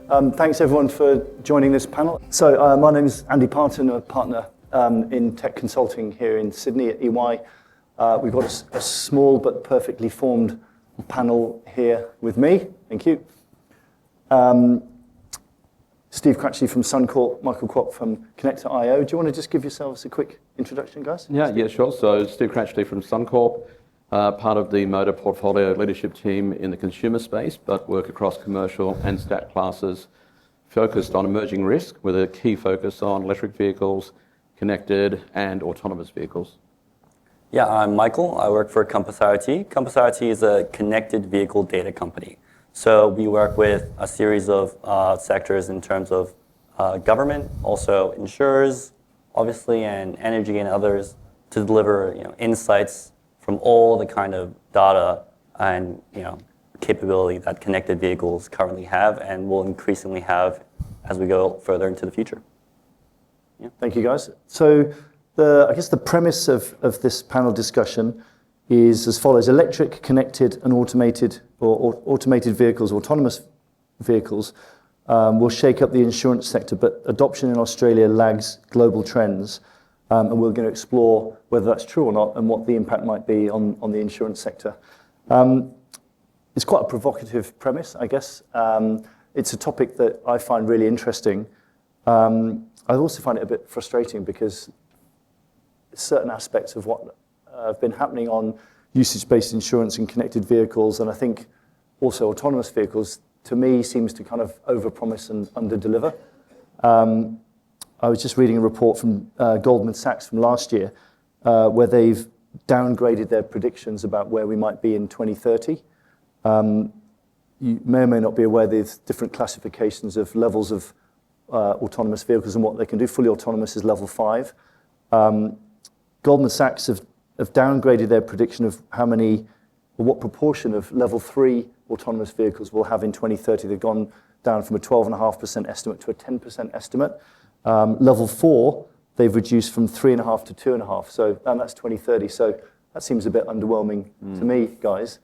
Thanks everyone for joining this panel. So my name is Andy Parton, a partner in tech consulting here in Sydney at EY. We've got a small but perfectly formed panel here with me. Thank you. Steve Cratchley from Suncorp, Michael Kwok from Connector.io. Do you want to just give yourselves a quick introduction, guys? Yeah, sure. So Steve Cratchley from Suncorp, part of the motor portfolio leadership team in the consumer space, but work across commercial and stat classes, focused on emerging risk with a key focus on electric vehicles, connected and autonomous vehicles. Yeah, I'm Michael. I work for Compass IoT. Compass IoT is a connected vehicle data company. So we work with a series of sectors in terms of government, also insurers, obviously, and energy and others to deliver insights from all the kind of data and capability that connected vehicles currently have and will increasingly have as we go further into the future. Yeah. Thank you, guys. So I guess the premise of this panel discussion is as follows: electric, connected, and automated vehicles, autonomous vehicles, will shake up the insurance sector, but adoption in Australia lags global trends. And we're going to explore whether that's true or not and what the impact might be on the insurance sector. It's quite a provocative premise, I guess. It's a topic that I find really interesting. I also find it a bit frustrating because certain aspects of what have been happening on usage-based insurance and connected vehicles, and I think also autonomous vehicles, to me, seems to kind of overpromise and underdeliver. I was just reading a report from Goldman Sachs from last year where they've downgraded their predictions about where we might be in 2030. You may or may not be aware there's different classifications of levels of autonomous vehicles and what they can do. Fully autonomous is level 5. Goldman Sachs have downgraded their prediction of how many or what proportion of level 3 autonomous vehicles we'll have in 2030. They've gone down from a 12.5% estimate to a 10% estimate. Level 4, they've reduced from 3.5 to 2.5. So, and that's 2030. So that seems a bit underwhelming to me, guys.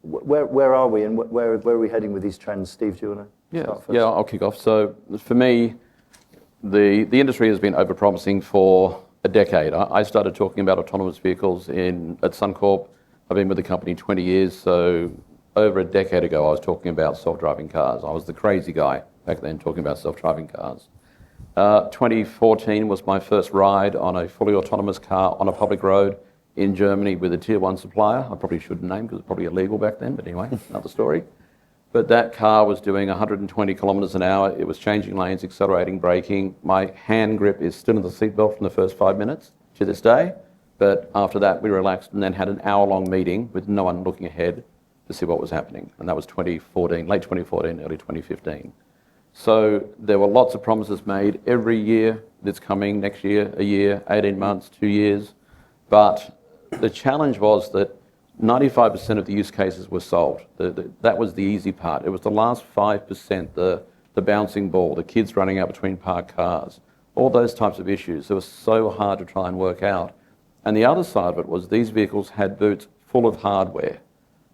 Where are we and where are we heading with these trends? Steve, do you want to start first? Yeah, I'll kick off. So for me, the industry has been overpromising for a decade. I started talking about autonomous vehicles at Suncorp. I've been with the company 20 years, so over a decade ago I was talking about self-driving cars. I was the crazy guy back then talking about self-driving cars. 2014 was my first ride on a fully autonomous car on a public road in Germany with a tier 1 supplier. I probably shouldn't name because it's probably illegal back then, but anyway, another story. But that car was doing 120 kilometers an hour. It was changing lanes, accelerating, braking. My hand grip is still in the seatbelt from the first 5 minutes to this day. But after that, we relaxed and then had an hour-long meeting with no one looking ahead to see what was happening. And that was 2014, late 2014, early 2015. So there were lots of promises made every year that's coming, next year, a year, 18 months, 2 years. But the challenge was that 95% of the use cases were solved. That was the easy part. It was the last 5%, the bouncing ball, the kids running out between parked cars, all those types of issues. It was so hard to try and work out. And the other side of it was these vehicles had boots full of hardware.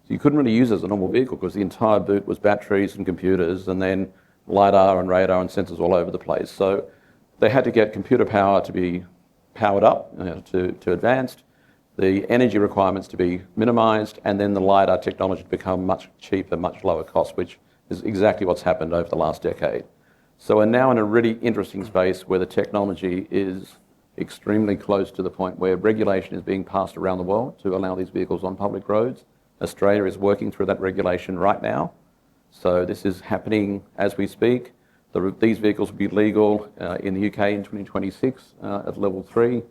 So you couldn't really use it as a normal vehicle because the entire boot was batteries and computers and then LiDAR and radar and sensors all over the place. So they had to get computer power to be powered up to advanced, the energy requirements to be minimized, and then the LiDAR technology to become much cheaper, much lower cost, which is exactly what's happened over the last decade. So we're now in a really interesting space where the technology is extremely close to the point where regulation is being passed around the world to allow these vehicles on public roads. Australia is working through that regulation right now. So this is happening as we speak. These vehicles will be legal in the UK in 2026 at level 3.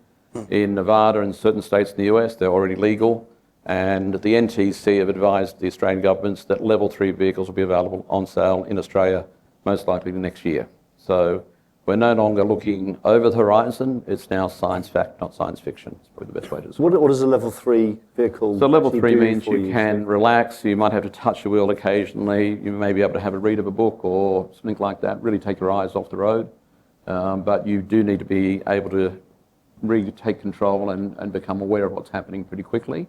In Nevada and certain states in the US, they're already legal. And the NTC have advised the Australian governments that level 3 vehicles will be available on sale in Australia, most likely next year. So we're no longer looking over the horizon. It's now science fact, not science fiction. It's probably the best way to describe it. What does a level 3 vehicle So level 3 means you you can relax. You might have to touch the wheel occasionally. You may be able to have a read of a book or something like that, really take your eyes off the road. But you do need to be able to really take control and become aware of what's happening pretty quickly.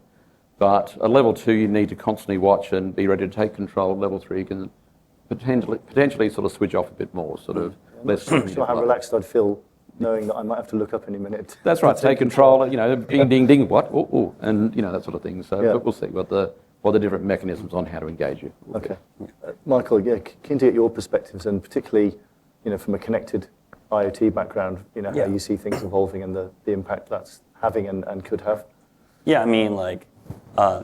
But at level 2, you need to constantly watch and be ready to take control. Level 3, you can potentially sort of switch off a bit more, sort of less. I'm not sure how relaxed I'd feel knowing that I might have to look up any minute. That's right. Take control. Ding, ding, ding. What? Oh, and that sort of thing. So, but we'll see what the different mechanisms on how to engage you. Okay, Michael. Keen to get your perspectives, and particularly, from a connected IoT background, how you see things evolving and the impact that's having and could have. Yeah, I mean,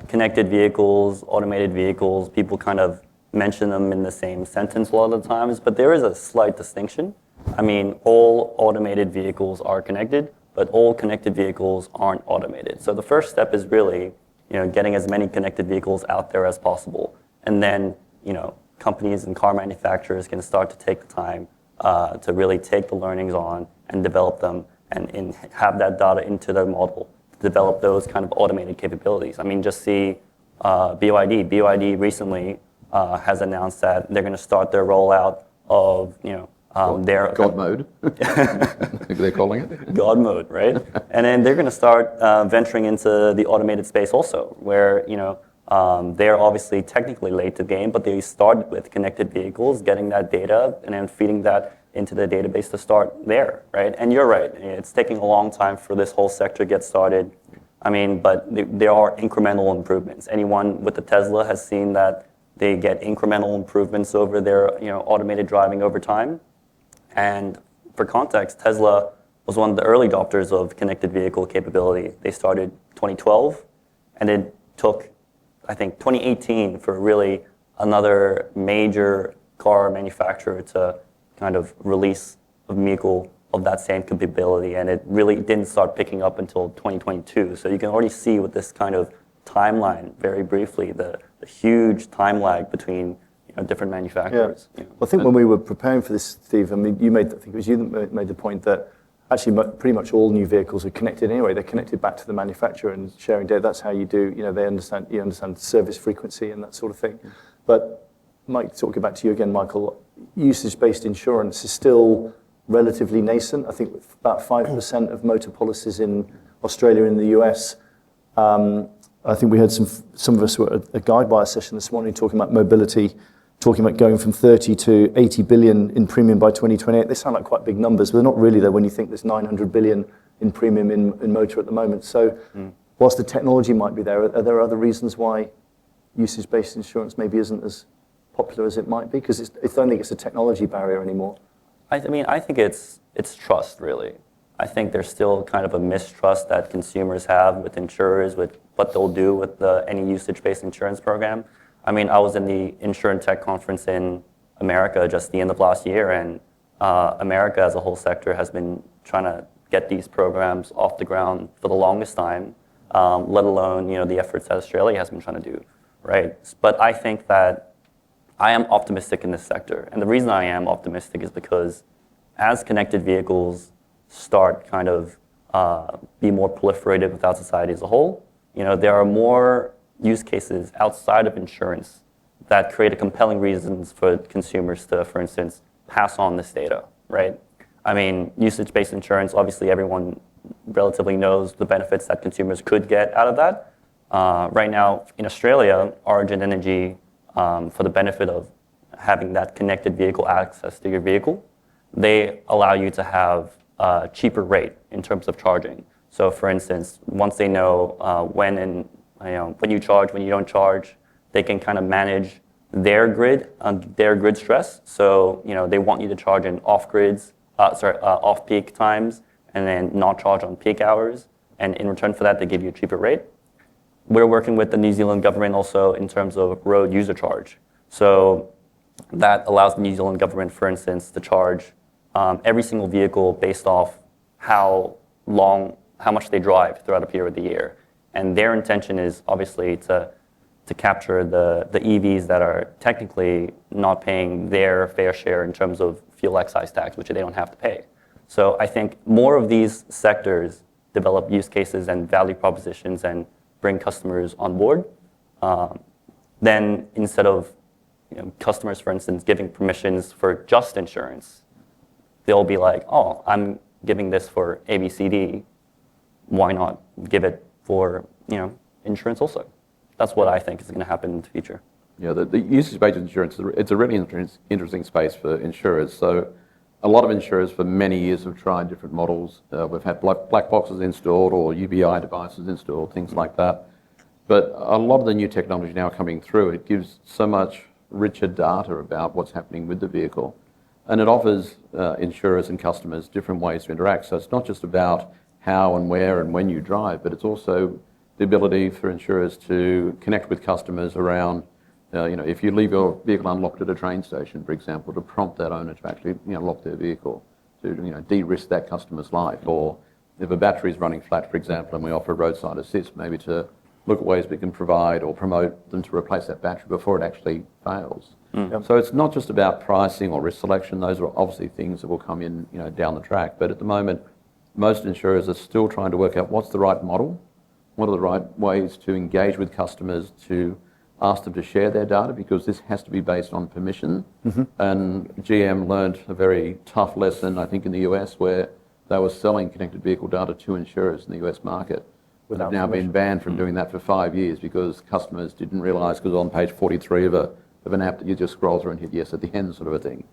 connected vehicles, automated vehicles, people kind of mention them in the same sentence a lot of the times, but there is a slight distinction. I mean, all automated vehicles are connected, but all connected vehicles aren't automated. So the first step is really, getting as many connected vehicles out there as possible. And then, companies and car manufacturers can start to take the time to really take the learnings on and develop them and have that data into their model to develop those kind of automated capabilities. I mean, just see BYD. BYD recently has announced that they're going to start their rollout of, their God mode, they're calling it. God mode, right? And then they're going to start venturing into the automated space also, where they're obviously technically late to the game, but they started with connected vehicles, getting that data, and then feeding that into the database to start there, right? And you're right, it's taking a long time for this whole sector to get started. I mean, but there are incremental improvements. Anyone with the Tesla has seen that they get incremental improvements over their automated driving over time. And for context, Tesla was one of the early adopters of connected vehicle capability. They started 2012, and it took, I think, 2018 for really another major car manufacturer to kind of release a vehicle of that same capability, and it really didn't start picking up until 2022. So you can already see with this kind of timeline, very briefly, the huge time lag between different manufacturers. Yeah. Well, I think when we were preparing for this, Steve, I mean, I think it was you that made the point that actually pretty much all new vehicles are connected anyway. They're connected back to the manufacturer and sharing data. That's how you do, you understand service frequency and that sort of thing. But Mike, talking back to you again, Michael, usage-based insurance is still relatively nascent. I think about 5% of motor policies in Australia and the US. I think we had some of us were at a guide wire session this morning talking about mobility, talking about going from 30 to 80 billion in premium by 2028. They sound like quite big numbers, but they're not really there when you think there's 900 billion in premium in motor at the moment. So whilst the technology might be there, are there other reasons why usage-based insurance maybe isn't as popular as it might be? Because I don't think it's a technology barrier anymore. I think it's trust, really. I think there's still kind of a mistrust that consumers have with insurers, with what they'll do with any usage-based insurance program. I mean, I was in the InsurtechLIVE conference in America just the end of last year, and America as a whole sector has been trying to get these programs off the ground for the longest time, let alone the efforts that Australia has been trying to do, right? But I think that I am optimistic in this sector, and the reason I am optimistic is because as connected vehicles start kind of be more proliferated without society as a whole, there are more use cases outside of insurance that create a compelling reasons for consumers to, for instance, pass on this data, right? I mean, usage-based insurance, obviously everyone relatively knows the benefits that consumers could get out of that. Right now in Australia, Origin Energy, for the benefit of having that connected vehicle access to your vehicle, they allow you to have a cheaper rate in terms of charging. So for instance, once they know when you charge, when you don't charge, they can kind of manage their grid stress. So they want you to charge in off-peak times and then not charge on peak hours. And in return for that, they give you a cheaper rate. We're working with the New Zealand government also in terms of road user charge. So that allows the New Zealand government, for instance, to charge every single vehicle based off how much they drive throughout a period of the year. And their intention is obviously to capture the EVs that are technically not paying their fair share in terms of fuel excise tax, which they don't have to pay. So I think more of these sectors develop use cases and value propositions and bring customers on board. Then instead of customers, for instance, giving permissions for just insurance, they'll be like, oh, I'm giving this for ABCD. Why not give it for insurance also? That's what I think is going to happen in the future. the usage-based insurance, it's a really interesting space for insurers. So a lot of insurers for many years have tried different models. We've had black boxes installed or UBI devices installed, things like that. But a lot of the new technology now coming through, it gives so much richer data about what's happening with the vehicle. And it offers insurers and customers different ways to interact. So it's not just about how and where and when you drive, but it's also the ability for insurers to connect with customers around, if you leave your vehicle unlocked at a train station, for example, to prompt that owner to actually lock their vehicle, to de-risk that customer's life. Or if a battery is running flat, for example, and we offer roadside assist, maybe to look at ways we can provide or promote them to replace that battery before it actually fails. So it's not just about pricing or risk selection. Those are obviously things that will come in down the track. But at the moment, most insurers are still trying to work out what's the right model, what are the right ways to engage with customers, to ask them to share their data, because this has to be based on permission. And GM learned a very tough lesson, I think, in the US, where they were selling connected vehicle data to insurers in the US market. They've now been banned from doing that for 5 years because customers didn't realise, because on page 43 of an app that you just scroll through and hit yes at the end, sort of a thing.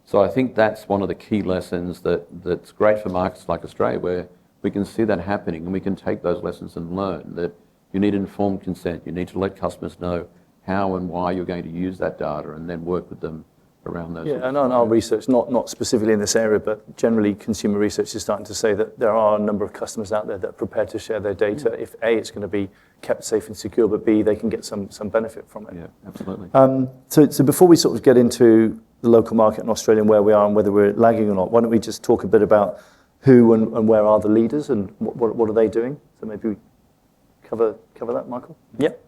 So I think that's one of the key lessons that's great for markets like Australia, where we can see that happening and we can take those lessons and learn that you need informed consent. You need to let customers know how and why you're going to use that data, and then work with them around those. Yeah, and on our research, not specifically in this area, but generally consumer research is starting to say that there are a number of customers out there that are prepared to share their data if A, it's going to be kept safe and secure, but B, they can get some benefit from it. Yeah, absolutely. So before we sort of get into the local market in Australia and where we are and whether we're lagging or not, why don't we just talk a bit about who and where are the leaders and what are they doing? So maybe we cover that, Michael? Yep.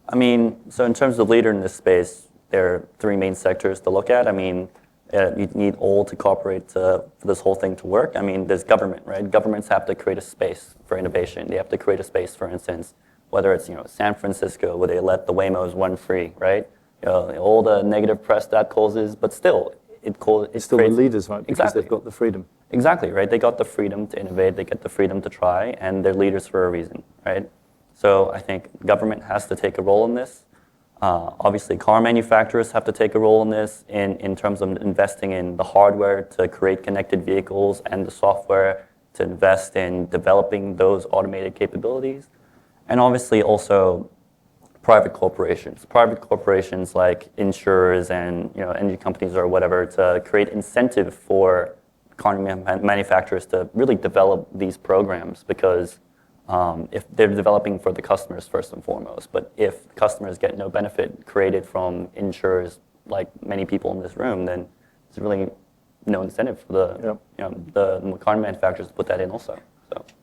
I mean, so in terms of leader in this space, there are three main sectors to look at. I mean, you need all to cooperate for this whole thing to work. I mean, there's government, right? Governments have to create a space for innovation. They have to create a space, for instance, whether it's San Francisco, where they let the Waymos run free, right? All the negative press that causes, but still, it's still the leaders, right? Because Exactly. they've got the freedom. Exactly, right? They got the freedom to innovate. They get the freedom to try, and they're leaders for a reason, right? So I think government has to take a role in this. Obviously, car manufacturers have to take a role in this in terms of investing in the hardware to create connected vehicles and the software to invest in developing those automated capabilities. And obviously also private corporations. Private corporations like insurers and energy companies or whatever to create incentive for car manufacturers to really develop these programs, because if they're developing for the customers first and foremost, but if customers get no benefit created from insurers, like many people in this room, then there's really no incentive for the car manufacturers to put that in also.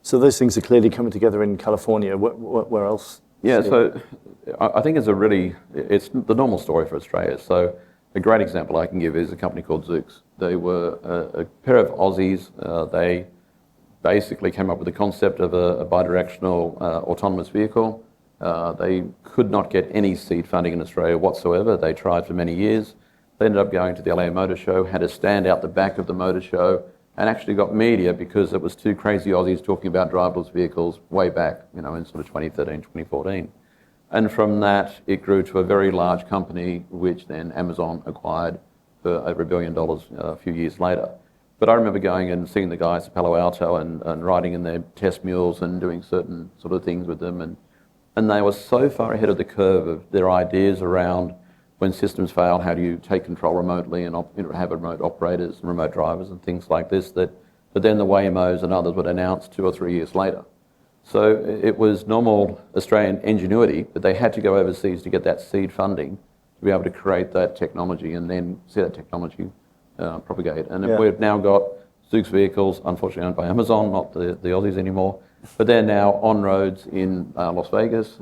So those things are clearly coming together in California. Where else? Yeah, so I think it's it's the normal story for Australia. So a great example I can give is a company called Zoox. They were a pair of Aussies. They basically came up with the concept of a bidirectional autonomous vehicle. They could not get any seed funding in Australia whatsoever. They tried for many years. They ended up going to the LA Motor Show, had a stand out the back of the motor show, and actually got media because it was two crazy Aussies talking about driverless vehicles way back, in sort of 2013, 2014. And from that, it grew to a very large company, which then Amazon acquired for over $1 billion a few years later. But I remember going and seeing the guys at Palo Alto and riding in their test mules and doing certain sort of things with them. And they were so far ahead of the curve of their ideas around when systems fail, how do you take control remotely and have remote operators and remote drivers and things like this, that then the Waymos and others would announce 2 or 3 years later. So it was normal Australian ingenuity, but they had to go overseas to get that seed funding to be able to create that technology and then see that technology propagate. And we've now got Zoox vehicles, unfortunately owned by Amazon, not the Aussies anymore, but they're now on roads in Las Vegas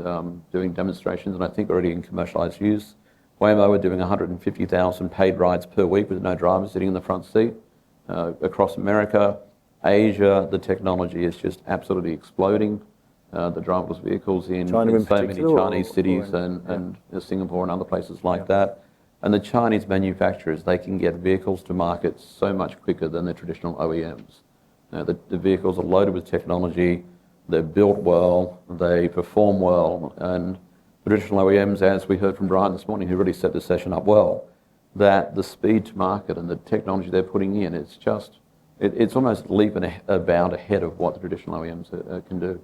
doing demonstrations, and I think already in commercialized use. Waymo are doing 150,000 paid rides per week with no driver sitting in the front seat. Across America, Asia, the technology is just absolutely exploding. The driverless vehicles in so many Chinese cities and Singapore and other places like that. And the Chinese manufacturers, they can get vehicles to market so much quicker than the traditional OEMs. The vehicles are loaded with technology, they're built well, they perform well, and traditional OEMs, as we heard from Brian this morning, who really set this session up well, that the speed to market and the technology they're putting in, it's almost leap and a bound ahead of what the traditional OEMs can do.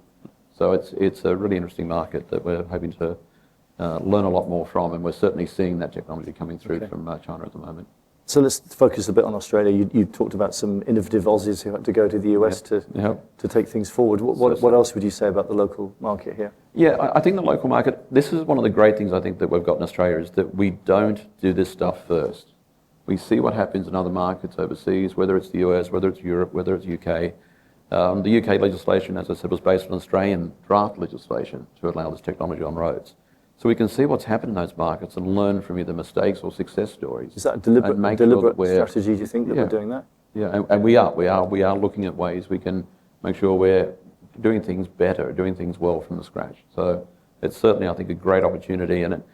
So it's a really interesting market that we're hoping to learn a lot more from, and we're certainly seeing that technology coming through from China at the moment. So let's focus a bit on Australia. You talked about some innovative Aussies who had to go to the US to take things forward. What else would you say about the local market here? Yeah, I think the local market, this is one of the great things I think that we've got in Australia, is that we don't do this stuff first. We see what happens in other markets overseas, whether it's the US, whether it's Europe, whether it's UK. The UK legislation, as I said, was based on Australian draft legislation to allow this technology on roads. So we can see what's happened in those markets and learn from either mistakes or success stories. Is that a deliberate strategy, do you think, that we're doing that? Yeah, and we are looking at ways we can make sure we're doing things better, doing things well from the scratch. So it's certainly, I think, a great opportunity. And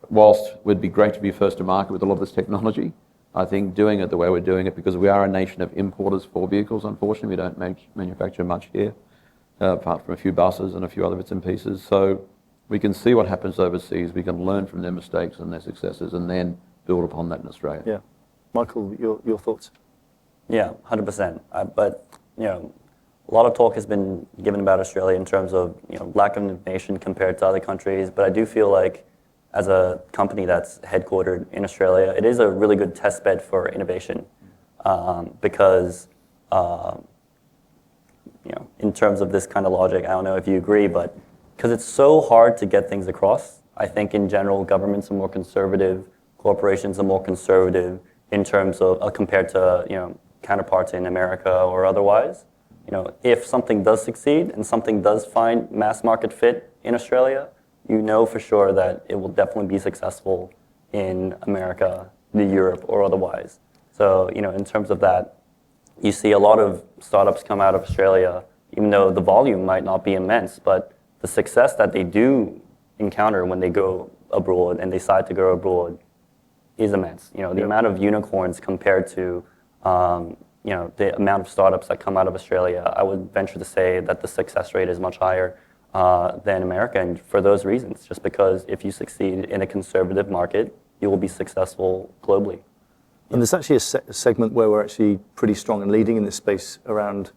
whilst it would be great to be first to market with a lot of this technology, I think doing it the way we're doing it, because we are a nation of importers for vehicles, unfortunately, we don't manufacture much here, apart from a few buses and a few other bits and pieces. So we can see what happens overseas, we can learn from their mistakes and their successes, and then build upon that in Australia. Yeah. Michael, your thoughts? Yeah, 100%. But, a lot of talk has been given about Australia in terms of, lack of innovation compared to other countries, but I do feel like as a company that's headquartered in Australia, it is a really good test bed for innovation because, in terms of this kind of logic, I don't know if you agree, but because it's so hard to get things across. I think in general, governments are more conservative, corporations are more conservative in terms of compared to counterparts in America or otherwise. If something does succeed and something does find mass market fit in Australia, for sure that it will definitely be successful in America, Europe, or otherwise. So in terms of that, you see a lot of startups come out of Australia, even though the volume might not be immense, but the success that they do encounter when they go abroad and decide to go abroad is immense. The amount of unicorns compared to the amount of startups that come out of Australia, I would venture to say that the success rate is much higher than America, and for those reasons, just because if you succeed in a conservative market, you will be successful globally. And there's actually a segment where we're actually pretty strong and leading in this space around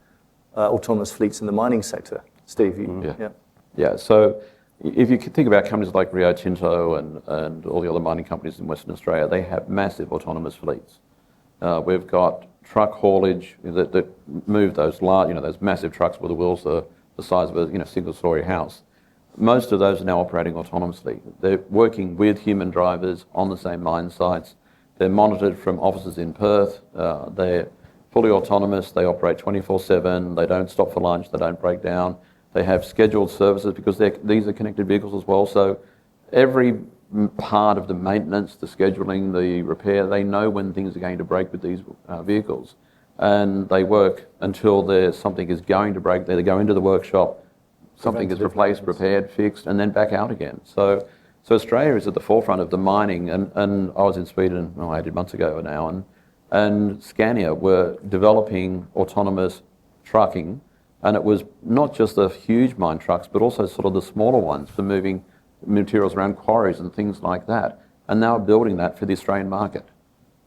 autonomous fleets in the mining sector. Steve, Yeah, so if you think about companies like Rio Tinto and all the other mining companies in Western Australia, they have massive autonomous fleets. We've got truck haulage that move those large, those massive trucks where the wheels are the size of a single-story house. Most of those are now operating autonomously. They're working with human drivers on the same mine sites. They're monitored from offices in Perth. They're fully autonomous. They operate 24/7. They don't stop for lunch. They don't break down. They have scheduled services because these are connected vehicles as well. So every part of the maintenance, the scheduling, the repair, they know when things are going to break with these vehicles. And they work until something is going to break. They go into the workshop, something is replaced, repaired, fixed, and then back out again. So Australia is at the forefront of the mining. And I was in Sweden 18 months ago now, and Scania were developing autonomous trucking. And it was not just the huge mine trucks, but also sort of the smaller ones for moving materials around quarries and things like that. And now building that for the Australian market.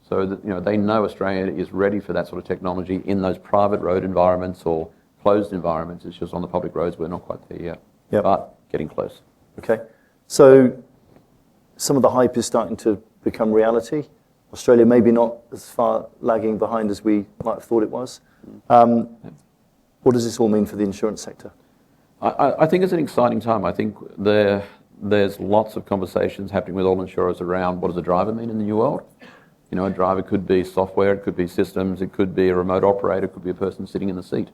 So that, they know Australia is ready for that sort of technology in those private road environments or closed environments. It's just on the public roads we're not quite there yet, but getting close. Okay, so some of the hype is starting to become reality. Australia maybe not as far lagging behind as we might have thought it was. What does this all mean for the insurance sector? I think it's an exciting time. I think there's lots of conversations happening with all insurers around what does a driver mean in the new world. A driver could be software, it could be systems, it could be a remote operator, it could be a person sitting in the seat.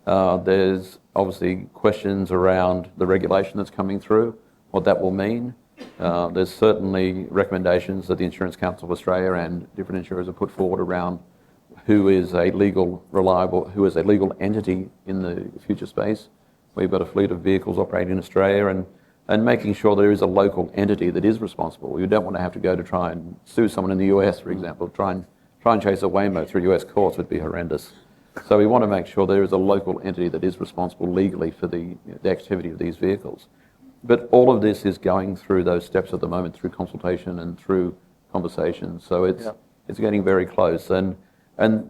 There's obviously questions around the regulation that's coming through, what that will mean. There's certainly recommendations that the Insurance Council of Australia and different insurers have put forward around who is a legal entity in the future space. We've got a fleet of vehicles operating in Australia and making sure there is a local entity that is responsible. You don't want to have to go to try and sue someone in the US, for example. Try and chase a Waymo through US courts would be horrendous. So we want to make sure there is a local entity that is responsible legally for the activity of these vehicles. But all of this is going through those steps at the moment, through consultation and through conversation. So it's getting very close. And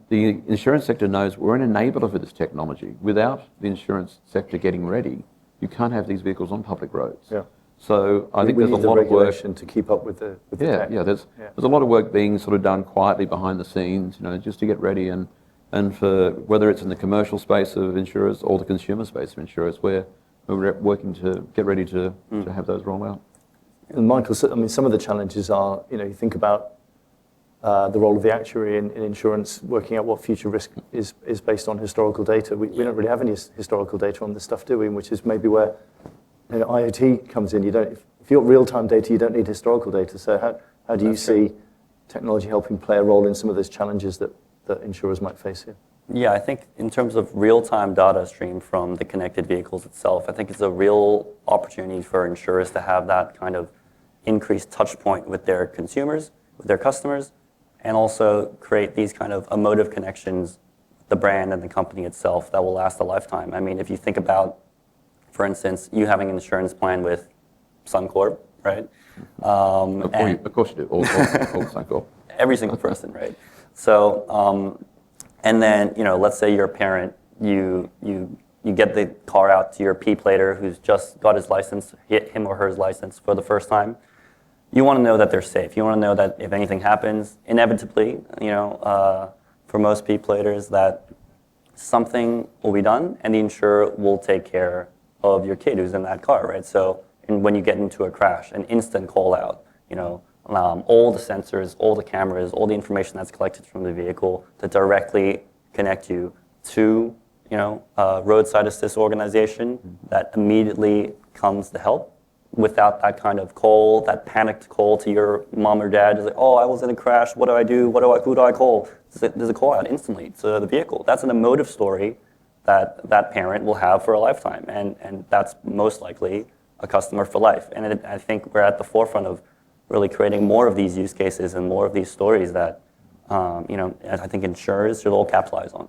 the insurance sector knows we're an enabler for this technology. Without the insurance sector getting ready, you can't have these vehicles on public roads. Yeah. So I think we there's need a lot the of work regulation to keep up with the tech. there's a lot of work being sort of done quietly behind the scenes, just to get ready and for whether it's in the commercial space of insurers or the consumer space of insurers, where we're working to get ready to have those roll out. And Michael, I mean, some of the challenges are, you think about the role of the actuary in insurance, working out what future risk is based on historical data. We don't really have any historical data on this stuff, do we? Which is maybe where IoT comes in. If you've got real-time data, you don't need historical data. So how do you see technology helping play a role in some of those challenges that insurers might face here? Yeah, I think in terms of real-time data stream from the connected vehicles itself, I think it's a real opportunity for insurers to have that kind of increased touch point with their consumers, with their customers, and also create these kind of emotive connections with the brand and the company itself that will last a lifetime. I mean, if you think about, for instance, you having an insurance plan with Suncorp, right? Of course you do, all Suncorp. Every single person, right? So, and then, let's say you're a parent, you get the car out to your P-plater who's just got his license, him or her license for the first time. You want to know that they're safe. You want to know that if anything happens, inevitably, for most P-platers, that something will be done and the insurer will take care of your kid who's in that car, right? So, and when you get into a crash, an instant call out, all the sensors, all the cameras, all the information that's collected from the vehicle to directly connect you to, a roadside assist organization that immediately comes to help without that kind of call, that panicked call to your mom or dad. It's like, oh, I was in a crash. What do I do? Who do I call? There's a call out instantly to the vehicle. That's an emotive story that parent will have for a lifetime, and that's most likely a customer for life. And I think we're at the forefront of really creating more of these use cases and more of these stories that, I think insurers should all capitalize on.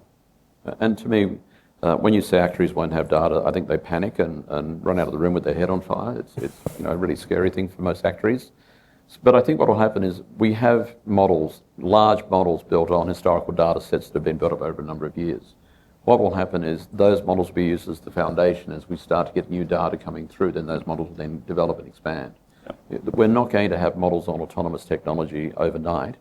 And to me, when you say actuaries won't have data, I think they panic and run out of the room with their head on fire. It's a really scary thing for most actuaries. But I think what will happen is we have models, large models built on historical data sets that have been built up over a number of years. What will happen is those models will be used as the foundation. As we start to get new data coming through, then those models will then develop and expand. We're not going to have models on autonomous technology overnight,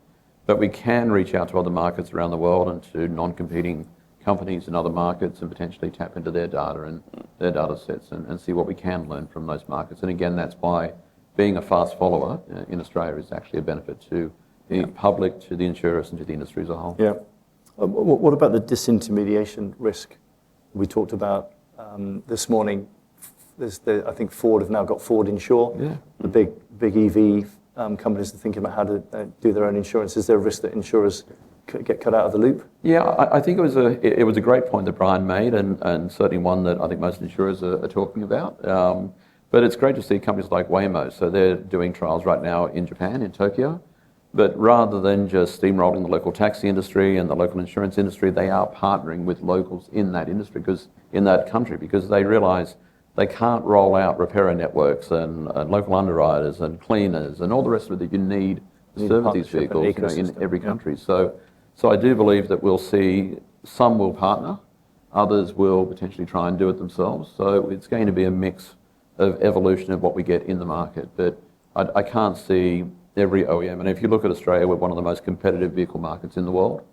but we can reach out to other markets around the world and to non-competing companies in other markets and potentially tap into their data and their data sets and see what we can learn from those markets. And again, that's why being a fast follower in Australia is actually a benefit to the public, to the insurers, and to the industry as a whole. Yeah. What about the disintermediation risk we talked about this morning? I think Ford have now got Ford Insure. Yeah. The big EV companies are thinking about how to do their own insurance. Is there a risk that insurers get cut out of the loop? Yeah, I think it was a great point that Brian made, and certainly one that I think most insurers are talking about. But it's great to see companies like Waymo. So they're doing trials right now in Japan, in Tokyo. But rather than just steamrolling the local taxi industry and the local insurance industry, they are partnering with locals in that industry, in that country, because they realise they can't roll out repairer networks and local underwriters and cleaners and all the rest of it that you need to service these vehicles in every country. So I do believe that we'll see some will partner, others will potentially try and do it themselves. So it's going to be a mix of evolution of what we get in the market. But I can't see every OEM. And if you look at Australia, we're one of the most competitive vehicle markets in the world.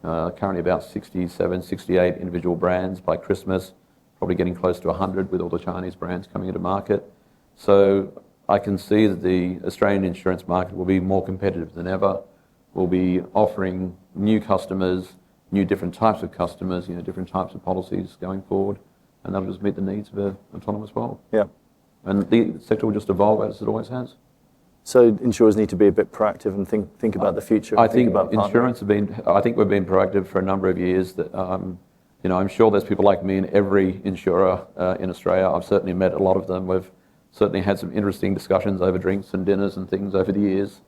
Currently about 67, 68 individual brands by Christmas, probably getting close to 100 with all the Chinese brands coming into market. So I can see that the Australian insurance market will be more competitive than ever. We'll be offering new customers, different types of customers, different types of policies going forward, and that'll just meet the needs of an autonomous world. Yeah. And the sector will just evolve as it always has. So insurers need to be a bit proactive and think about the future. I think insurance I think we've been proactive for a number of years. That I'm sure there's people like me in every insurer in Australia. I've certainly met a lot of them. We've certainly had some interesting discussions over drinks and dinners and things over the years,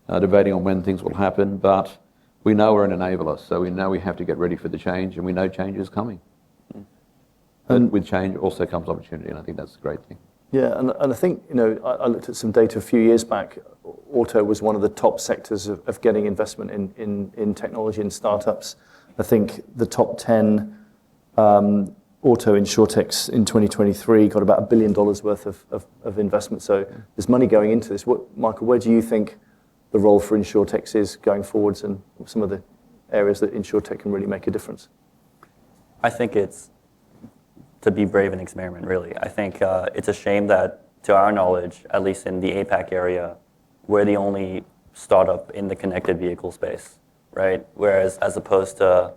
debating on when things will happen. But we know we're an enabler, so we know we have to get ready for the change, and we know change is coming. And with change also comes opportunity, and I think that's a great thing. Yeah, and I think, I looked at some data a few years back. Auto was one of the top sectors of getting investment in technology and startups. I think the top 10 auto insurtechs in 2023 got about $1 billion worth of investment. So there's money going into this. Michael, where do you think the role for insurtechs is going forwards, and some of the areas that insurtech can really make a difference? I think it's to be brave and experiment, really. I think it's a shame that, to our knowledge, at least in the APAC area, we're the only startup in the connected vehicle space, right? Whereas as opposed to,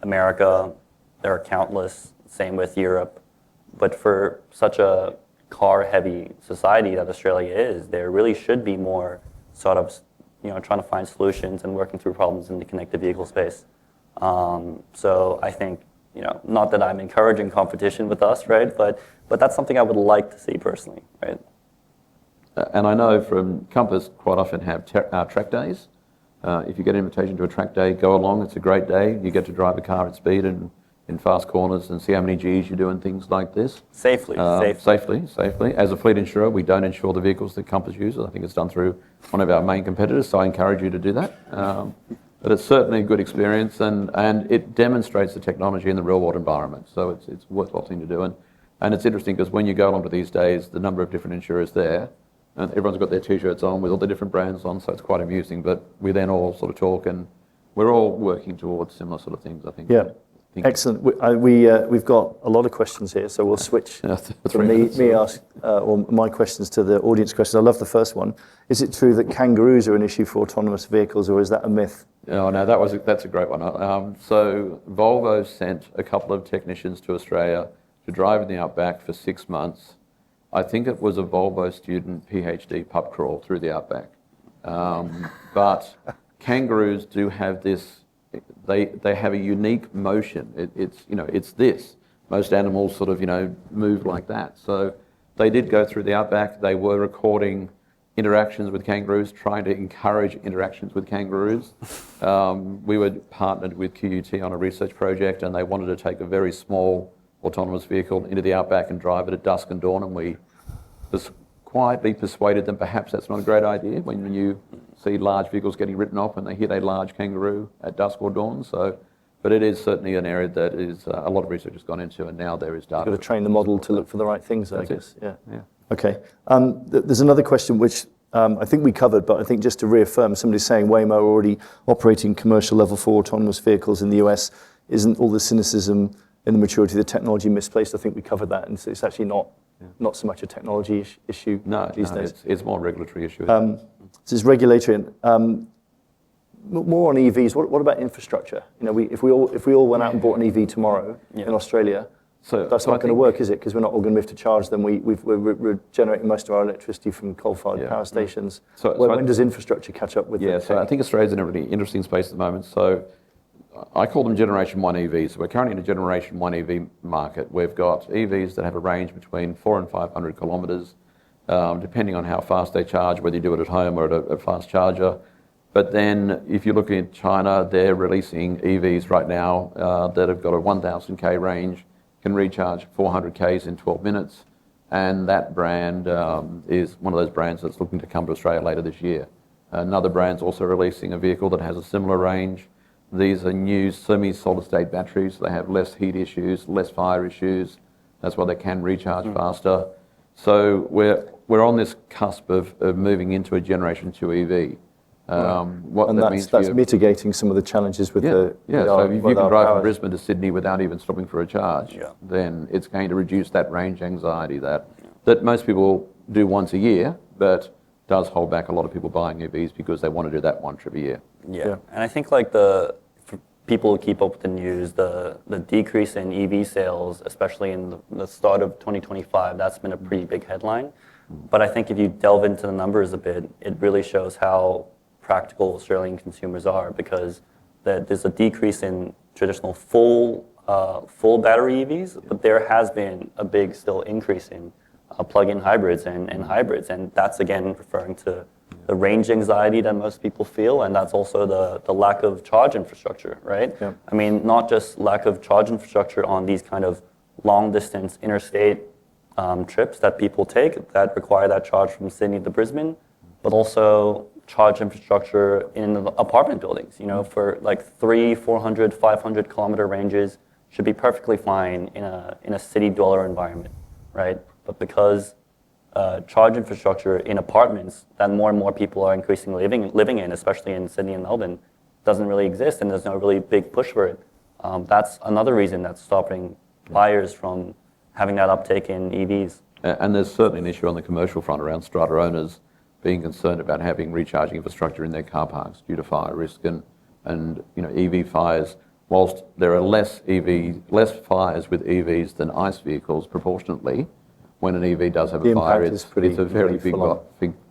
America, there are countless, same with Europe. But for such a car-heavy society that Australia is, there really should be more startups, trying to find solutions and working through problems in the connected vehicle space. So I think, not that I'm encouraging competition with us, right? But that's something I would like to see personally, right? And I know from Compass quite often have track days. If you get an invitation to a track day, go along. It's a great day. You get to drive a car at speed and in fast corners and see how many Gs you do and things like this. Safely. Safely. As a fleet insurer, we don't insure the vehicles that Compass uses. I think it's done through one of our main competitors, so I encourage you to do that. But it's certainly a good experience, and it demonstrates the technology in the real-world environment. So it's a worthwhile thing to do. And it's interesting because when you go along to these days, the number of different insurers there, and everyone's got their T-shirts on with all the different brands on, so it's quite amusing. But we then all sort of talk, and we're all working towards similar sort of things, I think. Yeah. Excellent. We've got a lot of questions here, so we'll switch from my questions to the audience questions. I love the first one. Is it true that kangaroos are an issue for autonomous vehicles, or is that a myth? Oh, no, that's a great one. So Volvo sent a couple of technicians to Australia to drive in the outback for 6 months. I think it was a Volvo student PhD pub crawl through the outback. But kangaroos do have this. They have a unique motion. It's this. Most animals sort of move like that. So they did go through the outback. They were recording interactions with kangaroos, trying to encourage interactions with kangaroos. We were partnered with QUT on a research project, and they wanted to take a very small autonomous vehicle into the outback and drive it at dusk and dawn, and we quietly persuaded them perhaps that's not a great idea when you see large vehicles getting written off and they hit a large kangaroo at dusk or dawn. But it is certainly an area that is a lot of research has gone into, and now there is data. You've got to train the model to look for the right things, I guess. Yeah. Okay. There's another question which I think we covered, but I think just to reaffirm, somebody's saying Waymo are already operating commercial level for autonomous vehicles in the US. Isn't all the cynicism in the maturity of the technology misplaced? I think we covered that, and it's actually not so much a technology issue these days. It's more a regulatory issue. This is regulatory. More on EVs. What about infrastructure? If we all went out and bought an EV tomorrow in Australia, that's not going to work, is it? Because we're not all going to be able to charge them. We're generating most of our electricity from coal-fired power stations. When does infrastructure catch up with the tech? So I think Australia's in a really interesting space at the moment. So I call them Generation 1 EVs. So we're currently in a Generation 1 EV market. We've got EVs that have a range between 400 and 500 kilometres, depending on how fast they charge, whether you do it at home or at a fast charger. But then if you look at China, they're releasing EVs right now that have got a 1,000k range, can recharge 400k's in 12 minutes. And that brand is one of those brands that's looking to come to Australia later this year. Another brand's also releasing a vehicle that has a similar range. These are new semi-solid state batteries. They have less heat issues, less fire issues. That's why they can recharge faster. So we're on this cusp of moving into a Generation 2 EV. That's mitigating some of the challenges with So if you can drive from Brisbane to Sydney without even stopping for a charge, then it's going to reduce that range anxiety that most people do once a year, but does hold back a lot of people buying EVs because they want to do that one trip a year. Yeah. And I think for people who keep up with the news, the decrease in EV sales, especially in the start of 2025, that's been a pretty big headline. But I think if you delve into the numbers a bit, it really shows how practical Australian consumers are, because there's a decrease in traditional full battery EVs, but there has been a big still increase in plug-in hybrids and hybrids, and that's again referring to the range anxiety that most people feel, and that's also the lack of charge infrastructure, right? Yeah. I mean, not just lack of charge infrastructure on these kind of long-distance interstate trips that people take that require that charge from Sydney to Brisbane, but also charge infrastructure in the apartment buildings, for like 300, 400, 500 kilometer ranges should be perfectly fine in a city dweller environment, right? But because charge infrastructure in apartments that more and more people are increasingly living in, especially in Sydney and Melbourne, doesn't really exist, and there's no really big push for it. That's another reason that's stopping buyers from having that uptake in EVs. And there's certainly an issue on the commercial front around strata owners being concerned about having recharging infrastructure in their car parks due to fire risk and EV fires. Whilst there are less fires with EVs than ICE vehicles proportionately, when an EV does have a fire, it's a very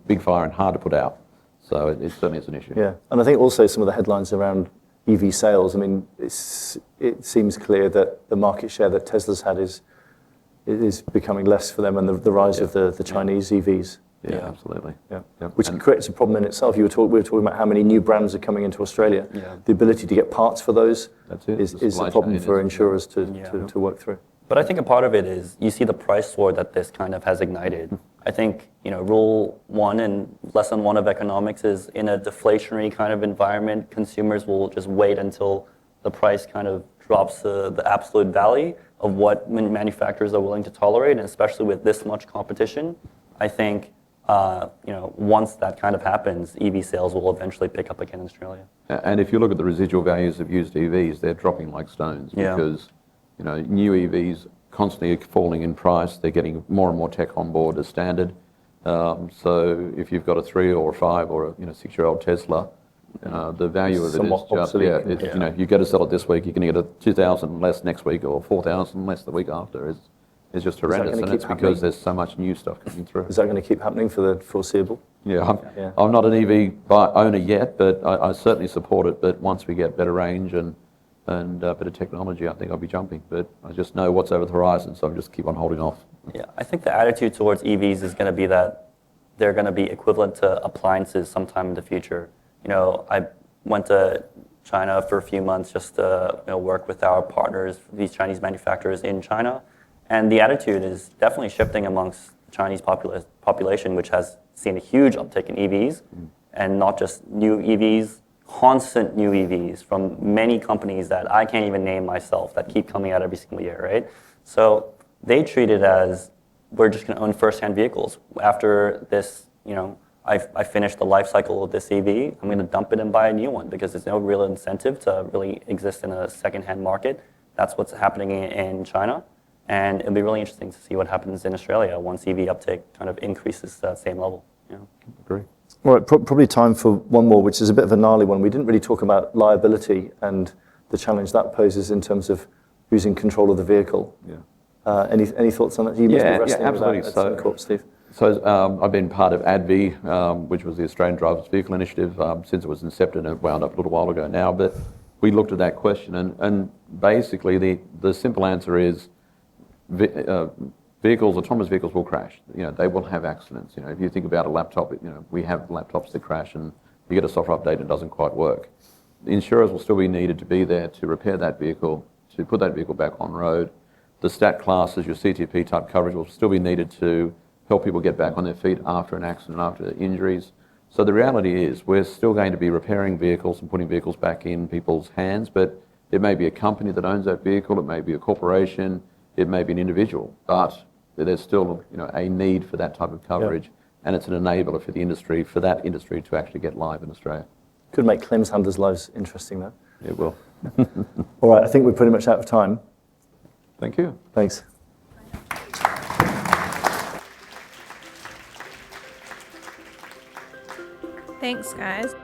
big fire and hard to put out. So it certainly is an issue. Yeah, and I think also some of the headlines around EV sales, I mean, it seems clear that the market share that Tesla's had is becoming less for them, and the rise of the Chinese EVs. Yeah, absolutely. Yeah. Which creates a problem in itself. We were talking about how many new brands are coming into Australia. Yeah. The ability to get parts for those is supply a problem chain for is- insurers to work through. But I think a part of it is you see the price war that this kind of has ignited. I think rule 1 and lesson 1 of economics is in a deflationary kind of environment, consumers will just wait until the price kind of drops the absolute valley of what manufacturers are willing to tolerate, and especially with this much competition, I think once that kind of happens, EV sales will eventually pick up again in Australia. And if you look at the residual values of used EVs, they're dropping like stones because new EVs constantly falling in price. They're getting more and more tech on board as standard. So if you've got a 3 or a 5 or a 6-year-old Tesla, the value of it is just you get to sell it this week, you're going to get a 2,000 less next week or 4,000 less the week after. It's just horrendous, and it's because there's so much new stuff coming through. Is that going to keep happening for the foreseeable? Yeah, I'm not an EV owner yet, but I certainly support it. But once we get better range and better technology, I think I'll be jumping. But I just know what's over the horizon, so I just keep on holding off. Yeah, I think the attitude towards EVs is going to be that they're going to be equivalent to appliances sometime in the future. I went to China for a few months just to work with our partners, these Chinese manufacturers in China. And the attitude is definitely shifting amongst the Chinese population, which has seen a huge uptick in EVs, and not just new EVs, constant new EVs from many companies that I can't even name myself that keep coming out every single year, right? So they treat it as we're just going to own first-hand vehicles. After this, I finished the life cycle of this EV, I'm going to dump it and buy a new one because there's no real incentive to really exist in a second-hand market. That's what's happening in China. And it'll be really interesting to see what happens in Australia once EV uptake kind of increases to that same level. Agree. All right, probably time for one more, which is a bit of a gnarly one. We didn't really talk about liability and the challenge that poses in terms of who's in control of the vehicle. Yeah. Any thoughts on that? You must be wrestling absolutely. with that at Suncorp, Steve. So I've been part of ADVI, which was the Australian Drivers Vehicle Initiative, since it was incepted, and it wound up a little while ago now. But we looked at that question, and basically the simple answer is autonomous vehicles will crash. They will have accidents. If you think about a laptop, we have laptops that crash, and you get a software update and it doesn't quite work. The insurers will still be needed to be there to repair that vehicle, to put that vehicle back on road. The stat classes, your CTP type coverage, will still be needed to help people get back on their feet after an accident, after injuries. So the reality is we're still going to be repairing vehicles and putting vehicles back in people's hands, but it may be a company that owns that vehicle, it may be a corporation, it may be an individual, but there's still a need for that type of coverage, and it's an enabler for the industry, for that industry to actually get live in Australia. Could make claims handlers' lives interesting, though. It will. All right, I think we're pretty much out of time. Thank you. Thanks. Thanks, guys.